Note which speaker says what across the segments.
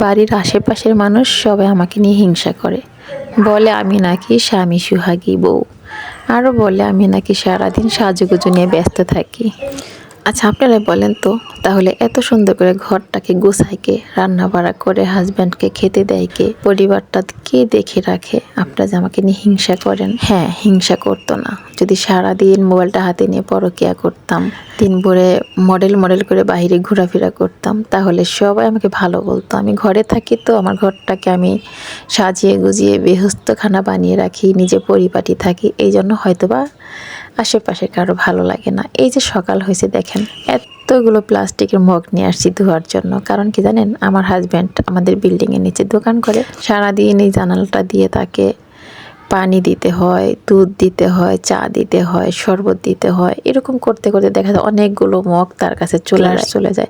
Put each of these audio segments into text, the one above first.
Speaker 1: বাড়ির আশেপাশের মানুষ সবাই আমাকে নিয়ে হিংসা করে, বলে আমি নাকি স্বামী সুহাগী বউ, আরও বলে আমি নাকি সারাদিন সাজুগুজু নিয়ে ব্যস্ত থাকি। আচ্ছা আপনারা বলেন তো, তাহলে এত সুন্দর করে ঘরটাকে গোছায় কে, রান্না বাড়া করে হাজব্যান্ডকে খেতে দেয় কে, পরিবারটা কে দেখে রাখে? আপনারা যে আমাকে নিয়ে হিংসা করেন, হ্যাঁ হিংসা করতো না যদি সারাদিন মোবাইলটা হাতে নিয়ে পরকিয়া করতাম, দিন ভরে মডেল মডেল করে বাইরে ঘোরাফেরা করতাম, তাহলে সবাই আমাকে ভালো বলতো। আমি ঘরে থাকি তো আমার ঘরটাকে আমি সাজিয়ে গুজিয়ে বেহস্তখানা বানিয়ে রাখি, নিজে পরিপাটি থাকি, এই জন্য হয়তোবা আশেপাশে কারো ভালো লাগে না। এই যে সকাল হয়েছে দেখেন, এতগুলো প্লাস্টিকের মগ নিয়ে আসছি ধোয়ার জন্য। কারণ কি জানেন, আমার হাজব্যান্ড আমাদের বিল্ডিংয়ের নিচে দোকান করে, সারাদিন এই জানালাটা দিয়ে তাকে পানি দিতে হয়, দুধ দিতে হয়, চা দিতে হয়, শরবত দিতে হয়। এরকম করতে করতে দেখা যায় অনেকগুলো মগ তার কাছে চলে যায়।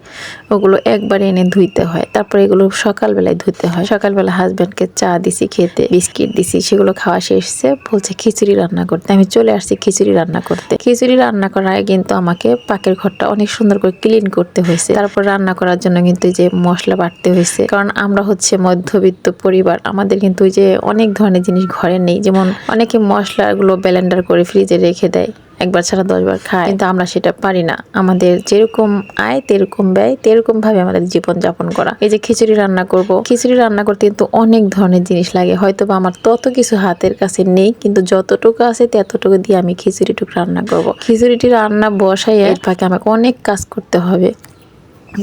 Speaker 1: ওগুলো একবারে এনে ধুইতে হয়, তারপরে এগুলো সকালবেলায় ধুতে হয়। সকালবেলা হাজব্যান্ডকে চা দিছি খেতে, বিস্কিট দিছি, সেগুলো খাওয়া শেষে বলছে খিচুড়ি রান্না করতে। আমি চলে আসছি খিচুড়ি রান্না করতে। খিচুড়ি রান্না করার আগে কিন্তু আমাকে পাকের ঘরটা অনেক সুন্দর করে ক্লিন করতে হয়েছে। তারপর রান্না করার জন্য কিন্তু এই যে মশলা বাটতে হয়েছে, কারণ আমরা হচ্ছে মধ্যবিত্ত পরিবার, আমাদের কিন্তু ওই যে অনেক ধরনের জিনিস ঘরে নেই। যেমন অনেকে মশলাগুলো ব্লেন্ডার করে ফ্রিজে রেখে দেয়, একবার ছাড়া 10 বার খায়, কিন্তু আমরা সেটা পারি না। আমাদের যেরকম আয় তেরকম ব্যয়, তেরকম ভাবে আমাদের জীবন যাপন করা। এই যে খিচুড়ি রান্না করব, খিচুড়ি রান্না করতে কিন্তু অনেক ধরনের জিনিস লাগে। হয়তো বা আমার তত কিছু হাতের কাছে নেই, কিন্তু যতটুকু আছে ততটুকু দিয়ে আমি খিচুড়িটুকু রান্না করব। খিচুড়িটি রান্না বসাই এর ফাঁকে আমাকে অনেক কাজ করতে হবে।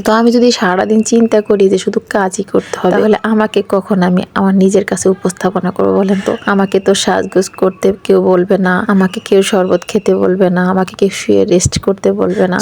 Speaker 1: তো আমি যদি সারাদিন চিন্তা করি যে শুধু কাজই করতে হবে, তাহলে আমাকে কখন আমি আমার নিজের কাছে উপস্থাপনা করবো বলেন তো? আমাকে তো সাজগোজ করতে কেউ বলবে না, আমাকে কেউ শরবত খেতে বলবে না, আমাকে কেউ শুয়ে রেস্ট করতে বলবে না।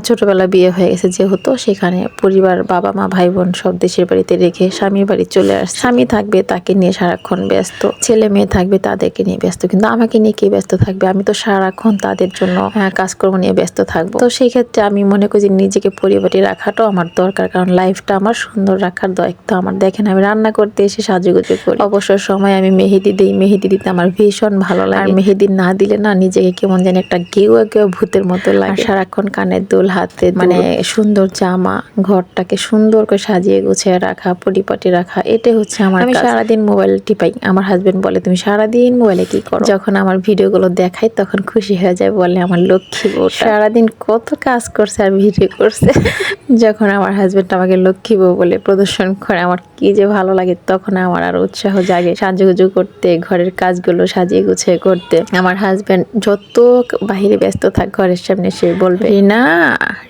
Speaker 1: ছোটবেলা বিয়ে হয়ে গেছে যেহেতু, সেখানে পরিবার বাবা মা ভাই বোন সব দেশের বাড়িতে রেখে স্বামীর বাড়ি চলে আসছে। স্বামী থাকবে, তাকে নিয়ে সারাক্ষণ ব্যস্ত, ছেলে মেয়ে থাকবে, তাদেরকে নিয়ে ব্যস্ত, কিন্তু আমাকে নিয়ে কে ব্যস্ত থাকবে? আমি তো সারাক্ষণ তাদের জন্য কাজকর্ম নিয়ে ব্যস্ত থাকবো। তো সেই ক্ষেত্রে আমি মনে করি যে নিজেকে পরিপাটি রাখাটাও আমার দরকার, কারণ লাইফটা আমার সুন্দর রাখার দায়িত্ব আমার। দেখেন আমি রান্না করতে এসে সাজুগুজু করি, অবসর সময় আমি মেহেদি দিই, মেহেদি দিতে আমার ভীষণ ভালো লাগে। আর মেহেদি না দিলে না নিজেকে কেমন যেন একটা গেরুয়া ভূতের মতো লাগে। সারাক্ষণ কানের দুল, হাতে মানে সুন্দর জামা, ঘরটাকে সুন্দর করে সাজিয়ে গুছিয়ে রাখা, পরিপাটি রাখা, এটাই হচ্ছে আমার কাজ। আমি সারাদিন মোবাইল টিপাই। আমার হাজবেন্ড বলে তুমি সারাদিন মোবাইলে কি করো? যখন আমার ভিডিওগুলো দেখাই তখন খুশি হয়ে যায়, বলে আমার লক্ষ্মী বউ সারাদিন কত কাজ করছে আর ভিডিও করছে। যখন আমার হাজবেন্ড আমাকে লক্ষ্মী বউ বলে প্রদর্শন করে, আমার কি যে ভালো লাগে, তখন আমার আরো উৎসাহ জাগে সাজুগুজু করতে, ঘরের কাজগুলো সাজিয়ে গুছিয়ে করতে। আমার হাজবেন্ড যত বাহিরে ব্যস্ত থাক, ঘরের সামনে সে বলবে রিনা,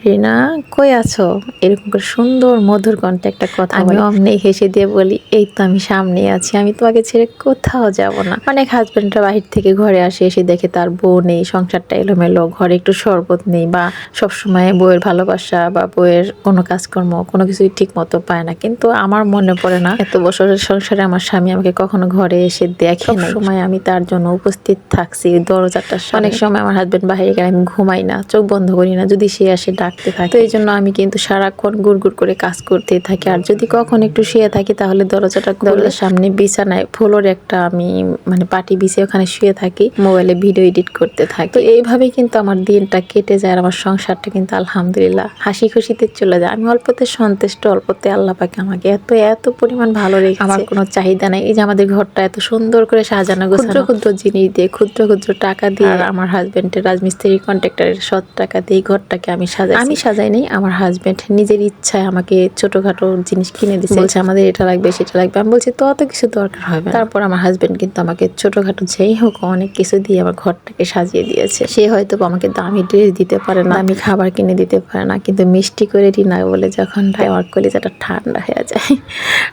Speaker 1: রিনা কই আছো, এরকম করে সুন্দর মধুর কণ্ঠে একটা কথা। আমি অমনি হেসে দিয়ে বলি এই তো আমি সামনে আছি, আমি তোমাকে ছেড়ে কোথাও যাব না। অনেক হাজবেন্ডরা বাহির থেকে ঘরে আসে, এসে দেখে তার বউ নেই, সংসারটা এলোমেলো, ঘরে একটু শরবত নেই, বা সবসময় বউয়ের ভালোবাসা বা বউয়ের কোনো কাজকর্ম কোনো কিছুই ঠিক মতো পায় না। কিন্তু আমার মনে পড়ে না, এত বছরের সংসারে আমার স্বামী আমাকে কখনো ঘরে এসে দেখে না, সময় আমি তার জন্য উপস্থিত থাকছি দরজাটার সামনে। অনেক সময় আমার হাজবেন্ড বাইরে গেলে আমি ঘুমাই না, চোখ বন্ধ করি না, যদি সে আসে ডাকতে থাকে। তো এই জন্য আমি কিন্তু সারাক্ষণ গুড় করে কাজ করতেই থাকি। আর যদি কখন একটু শুয়ে থাকি, তাহলে দরজার সামনে বিছানায় ফ্লোরে একটা আমি মানে পাটি বিছিয়ে ওখানে শুয়ে থাকি, মোবাইলে ভিডিও এডিট করতে থাকি। তো এইভাবেই কিন্তু আমার দিনটা কেটে যায়, আর আমার সংসারটা কিন্তু আলহামদুলিল্লাহ হাসি খুশিতে চলে যায়। আমি অল্পতে সন্তুষ্ট, অল্পতে আল্লাহ পাক আমাকে এত পরিমাণ ভালো রেখেছে। আমার কোনো চাহিদা নাই। এই যে আমাদের ঘরটা এত সুন্দর করে সাজানো গোছানো, ক্ষুদ্র জিনিস দিয়ে, ক্ষুদ্র টাকা দিয়ে, আর আমার হাজবেন্ডের রাজমিস্ত্রি কন্ট্রাক্টরের সৎ টাকা দিয়ে ঘরটাকে আমি সাজাই নাই। আমার হাজবেন্ড নিজের ইচ্ছায় আমাকে ছোটখাটো জিনিস কিনে দিয়েছে, বলছে আমাদের এটা লাগবে সেটা লাগবে। আমি বলছি তো অত কিছু দরকার হবে না। তারপর আমার হাজবেন্ড কিন্তু আমাকে ছোটখাটো যেই হোক অনেক কিছু দিয়ে আমার ঘরটাকে সাজিয়ে দিয়েছে। সে হয়তো আমাকে দামি ড্রেস দিতে পারে না, দামি খাবার কিনে দিতে পারে না, কিন্তু মিষ্টি করে রিনা বলে যখন আমার কলিজাটা ঠান্ডা হয়ে যায়।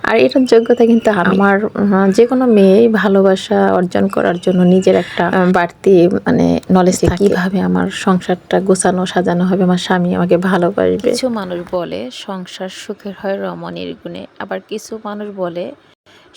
Speaker 1: আর এটার যোগ্যতা কিন্তু আমার যে কোনো মেয়েই ভালোবাসা অর্জন করার জন্য নিজের একটা বাড়তি মানে নলেজ থাকে, কিভাবে আমার সংসারটা গোছানো সাজানো হবে, আমার স্বামী আমাকে ভালোবাসবে। কিছু মানুষ বলে সংসার সুখের হয় রমণীর গুণে, আবার কিছু মানুষ বলে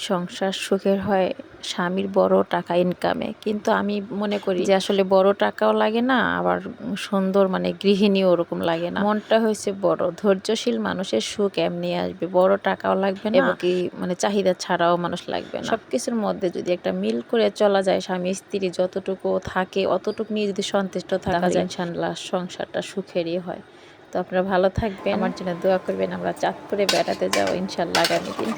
Speaker 1: সংসার সুখের হয় স্বামীর বড় টাকা ইনকামে। কিন্তু আমি মনে করি যে আসলে বড় টাকাও লাগে না, আবার সুন্দর মানে গৃহিণীও ওরকম লাগে না। মনটা হয়েছে বড়, ধৈর্যশীল মানুষের সুখ এমনি আসবে, বড় টাকাও লাগবে না, এবং কি মানে চাহিদা ছাড়াও মানুষ লাগবে না। সবকিছুর মধ্যে যদি একটা মিল করে চলা যায়, স্বামী স্ত্রী যতটুকু থাকে অতটুকু নিয়ে যদি সন্তুষ্ট থাকা যায়, ইনশাআল্লাহ সংসারটা সুখেরই হয়। তো আপনারা ভালো থাকবেন, আমার জন্য দোয়া করবেন। আমরা চাঁদপুরে বেড়াতে যাবো ইনশাল্লাহ আগামী দিন।